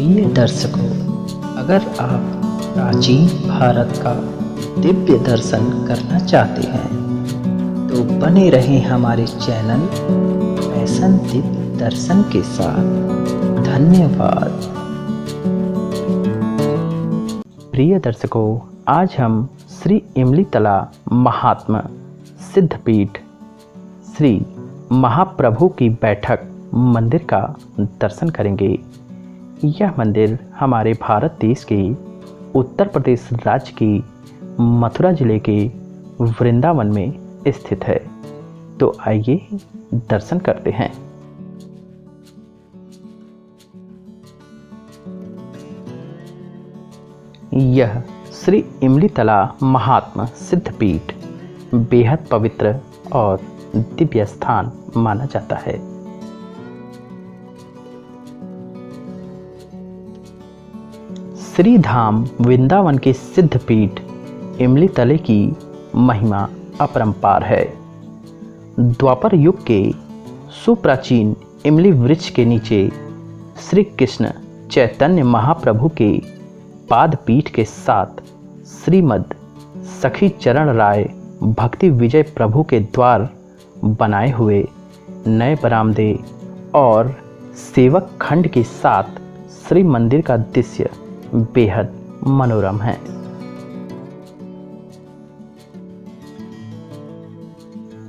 प्रिय दर्शकों, अगर आप प्राचीन भारत का दिव्य दर्शन करना चाहते हैं तो बने रहें हमारे चैनल फैशन दिव्य दर्शन के साथ। धन्यवाद। प्रिय दर्शकों, आज हम श्री इमलीतला महात्मा सिद्धपीठ श्री महाप्रभु की बैठक मंदिर का दर्शन करेंगे। यह मंदिर हमारे भारत देश के उत्तर प्रदेश राज्य की मथुरा जिले के वृंदावन में स्थित है। तो आइए दर्शन करते हैं। यह श्री इमलीतला महात्मा सिद्धपीठ बेहद पवित्र और दिव्य स्थान माना जाता है। श्री धाम वृंदावन के सिद्धपीठ इमलीतले की महिमा अपरंपार है। द्वापर युग के सुप्राचीन इमली वृक्ष के नीचे श्री कृष्ण चैतन्य महाप्रभु के पादपीठ के साथ श्रीमद सखी चरण राय भक्ति विजय प्रभु के द्वार बनाए हुए नए बरामदे और सेवक खंड के साथ श्री मंदिर का दृश्य बेहद मनोरम है।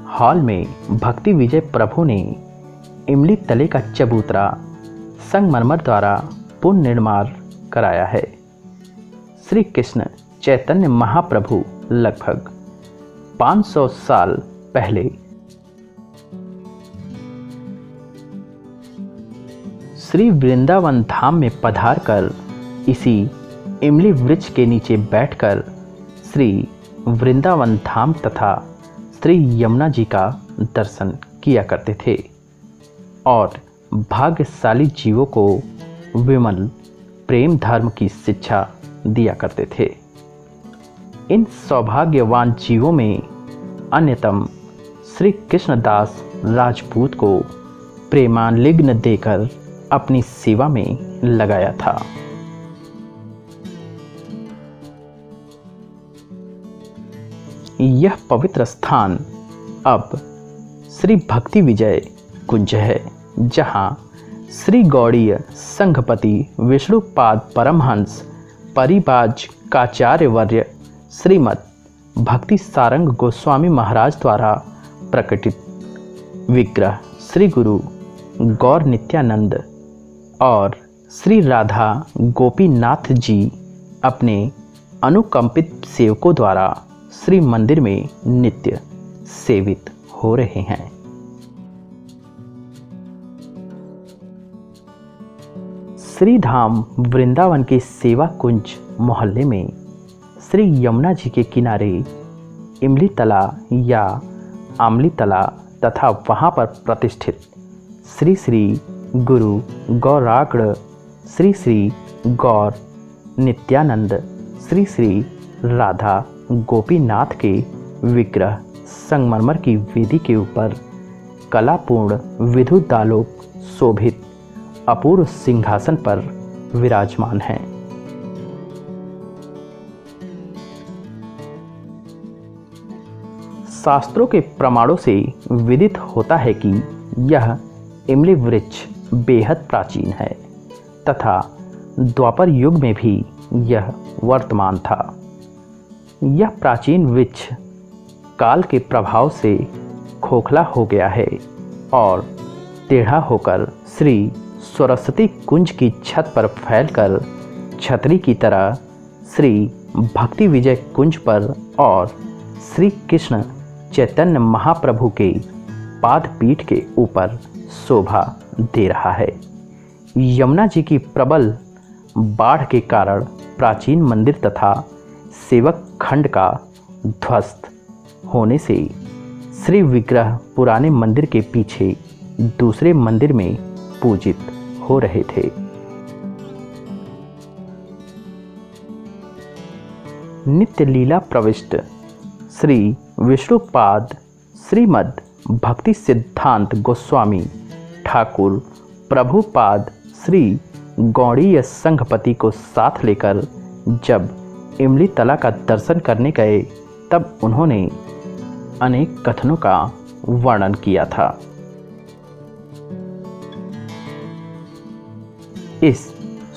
हॉल में भक्ति विजय प्रभु ने इमली तले का चबूतरा संगमरमर द्वारा पुनर्निर्माण कराया है। श्री कृष्ण चैतन्य महाप्रभु लगभग 500 साल पहले श्री वृंदावन धाम में पधार कर इसी इमली वृक्ष के नीचे बैठकर श्री वृंदावन धाम तथा श्री यमुना जी का दर्शन किया करते थे और भाग्यशाली जीवों को विमल प्रेम धर्म की शिक्षा दिया करते थे। इन सौभाग्यवान जीवों में अन्यतम श्री कृष्णदास राजपूत को प्रेमालिग्न देकर अपनी सेवा में लगाया था। यह पवित्र स्थान अब श्री भक्ति विजय कुंज है, जहां श्री गौड़ीय संघपति विष्णुपाद परमहंस परिबाज काचार्य वर्य श्रीमद भक्ति सारंग गोस्वामी महाराज द्वारा प्रकटित विग्रह श्री गुरु गौर नित्यानंद और श्री राधा गोपीनाथ जी अपने अनुकंपित सेवकों द्वारा श्री मंदिर में नित्य सेवित हो रहे हैं। श्री धाम वृंदावन के सेवा कुंज मोहल्ले में श्री यमुना जी के किनारे इमलीतला या आमलीतला तथा वहां पर प्रतिष्ठित श्री श्री गुरु गौराग्र श्री श्री गौर नित्यानंद श्री श्री राधा गोपीनाथ के विग्रह संगमरमर की वेदी के ऊपर कलापूर्ण विद्युदालोक शोभित अपूर्व सिंहासन पर विराजमान हैं। शास्त्रों के प्रमाणों से विदित होता है कि यह इमली वृक्ष बेहद प्राचीन है तथा द्वापर युग में भी यह वर्तमान था। यह प्राचीन वृक्ष काल के प्रभाव से खोखला हो गया है और टेढ़ा होकर श्री सरस्वती कुंज की छत पर फैलकर छतरी की तरह श्री भक्ति विजय कुंज पर और श्री कृष्ण चैतन्य महाप्रभु के पादपीठ के ऊपर शोभा दे रहा है। यमुना जी की प्रबल बाढ़ के कारण प्राचीन मंदिर तथा सेवक खंड का ध्वस्त होने से श्री विग्रह पुराने मंदिर के पीछे दूसरे मंदिर में पूजित हो रहे थे। नित्य लीला प्रविष्ट श्री विष्णुपाद श्रीमद भक्ति सिद्धांत गोस्वामी ठाकुर प्रभुपाद श्री गौड़ीय संघपति को साथ लेकर जब इमली तला का दर्शन करने गए तब उन्होंने अनेक कथनों का वर्णन किया था। इस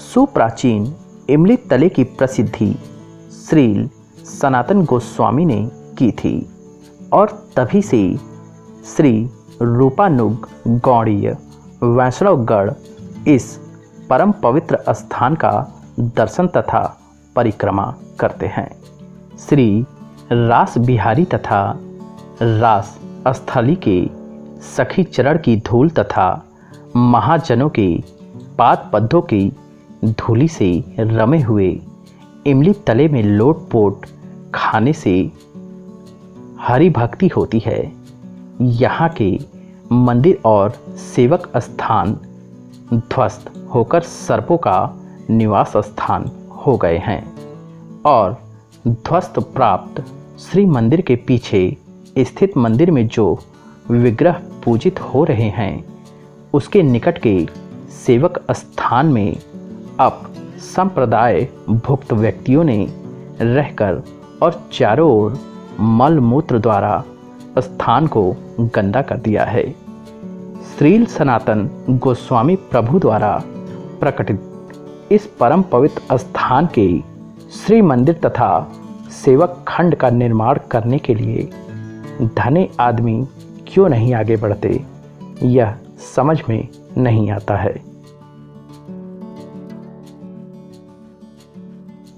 सुप्राचीन इमली तले की प्रसिद्धि श्रील सनातन गोस्वामी ने की थी और तभी से श्री रूपानुग गौड़ीय वैष्णवगण इस परम पवित्र स्थान का दर्शन तथा परिक्रमा करते हैं। श्री रास बिहारी तथा रास स्थली के सखी चरण की धूल तथा महाजनों के पाद पद्मों की धूली से रमे हुए इमली तले में लोटपोट खाने से हरि भक्ति होती है। यहाँ के मंदिर और सेवक स्थान ध्वस्त होकर सर्पों का निवास स्थान हो गए हैं और ध्वस्त प्राप्त श्री मंदिर के पीछे स्थित मंदिर में जो विग्रह पूजित हो रहे हैं उसके निकट के सेवक स्थान में अब संप्रदाय भुक्त व्यक्तियों ने रहकर और चारों ओर मल मूत्र द्वारा स्थान को गंदा कर दिया है। श्रील सनातन गोस्वामी प्रभु द्वारा प्रकटित इस परम पवित्र स्थान के श्री मंदिर तथा सेवक खंड का निर्माण करने के लिए धनी आदमी क्यों नहीं आगे बढ़ते, यह समझ में नहीं आता है।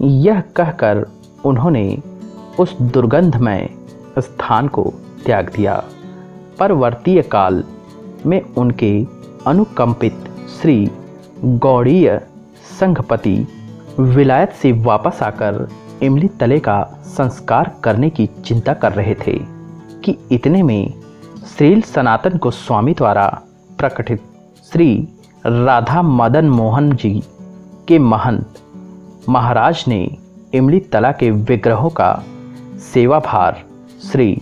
यह कहकर उन्होंने उस दुर्गंधमय स्थान को त्याग दिया। परवर्तीय काल में उनके अनुकंपित श्री गौड़ीय संघपति विलायत से वापस आकर इमली तले का संस्कार करने की चिंता कर रहे थे कि इतने में श्रील सनातन गोस्वामी द्वारा प्रकटित श्री राधा मदन मोहन जी के महंत महाराज ने इमली तला के विग्रहों का सेवाभार श्री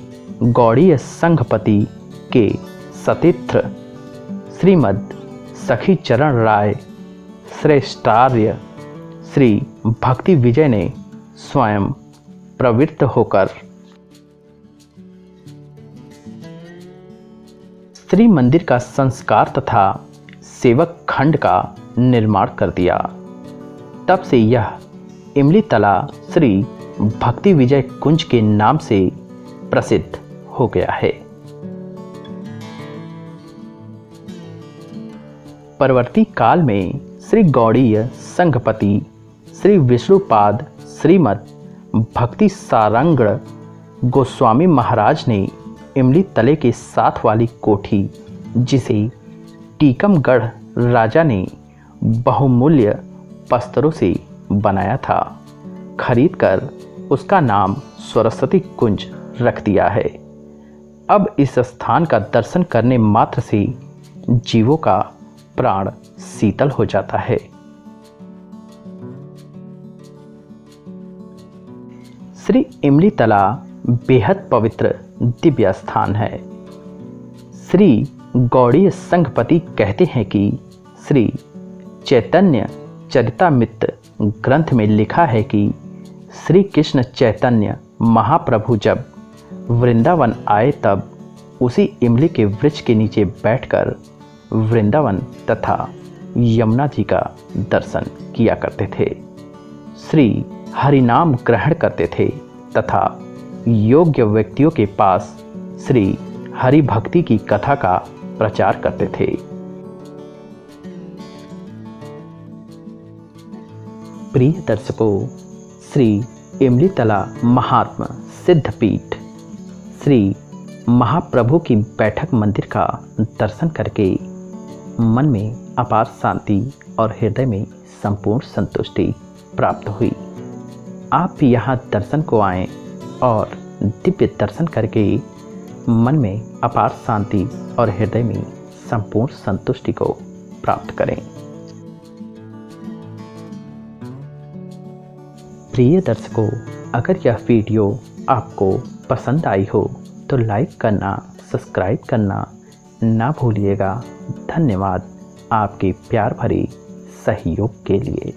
गौड़ीय संघपति के सतीर्थ श्रीमद सखी चरण राय श्रेष्ठार्य श्री भक्ति विजय ने स्वयं प्रवृत्त होकर श्री मंदिर का संस्कार तथा सेवक खंड का निर्माण कर दिया। तब से यह इमली तला श्री भक्ति विजय कुंज के नाम से प्रसिद्ध हो गया है। परवर्ती काल में श्री गौड़ीय संघपति श्री विष्णुपाद श्रीमद भक्ति सारंगण गोस्वामी महाराज ने इमली तले के साथ वाली कोठी, जिसे टीकमगढ़ राजा ने बहुमूल्य पत्थरों से बनाया था, खरीदकर उसका नाम सरस्वती कुंज रख दिया है। अब इस स्थान का दर्शन करने मात्र से जीवों का प्राण शीतल हो जाता है। श्री इमली तला बेहद पवित्र दिव्य स्थान है। श्री गौड़ीय संघपति कहते हैं कि श्री चैतन्य चरितामृत ग्रंथ में लिखा है कि श्री कृष्ण चैतन्य महाप्रभु जब वृंदावन आए तब उसी इमली के वृक्ष के नीचे बैठकर वृंदावन तथा यमुना जी का दर्शन किया करते थे, श्री हरिनाम ग्रहण करते थे तथा योग्य व्यक्तियों के पास श्री हरि भक्ति की कथा का प्रचार करते थे। प्रिय दर्शकों, श्री इमली तला महात्मा सिद्धपीठ श्री महाप्रभु की बैठक मंदिर का दर्शन करके मन में अपार शांति और हृदय में संपूर्ण संतुष्टि प्राप्त हुई। आप भी यहाँ दर्शन को आएं और दिव्य दर्शन करके मन में अपार शांति और हृदय में संपूर्ण संतुष्टि को प्राप्त करें। प्रिय दर्शकों, अगर यह वीडियो आपको पसंद आई हो तो लाइक करना, सब्सक्राइब करना ना भूलिएगा। धन्यवाद आपकी प्यार भरी सहयोग के लिए।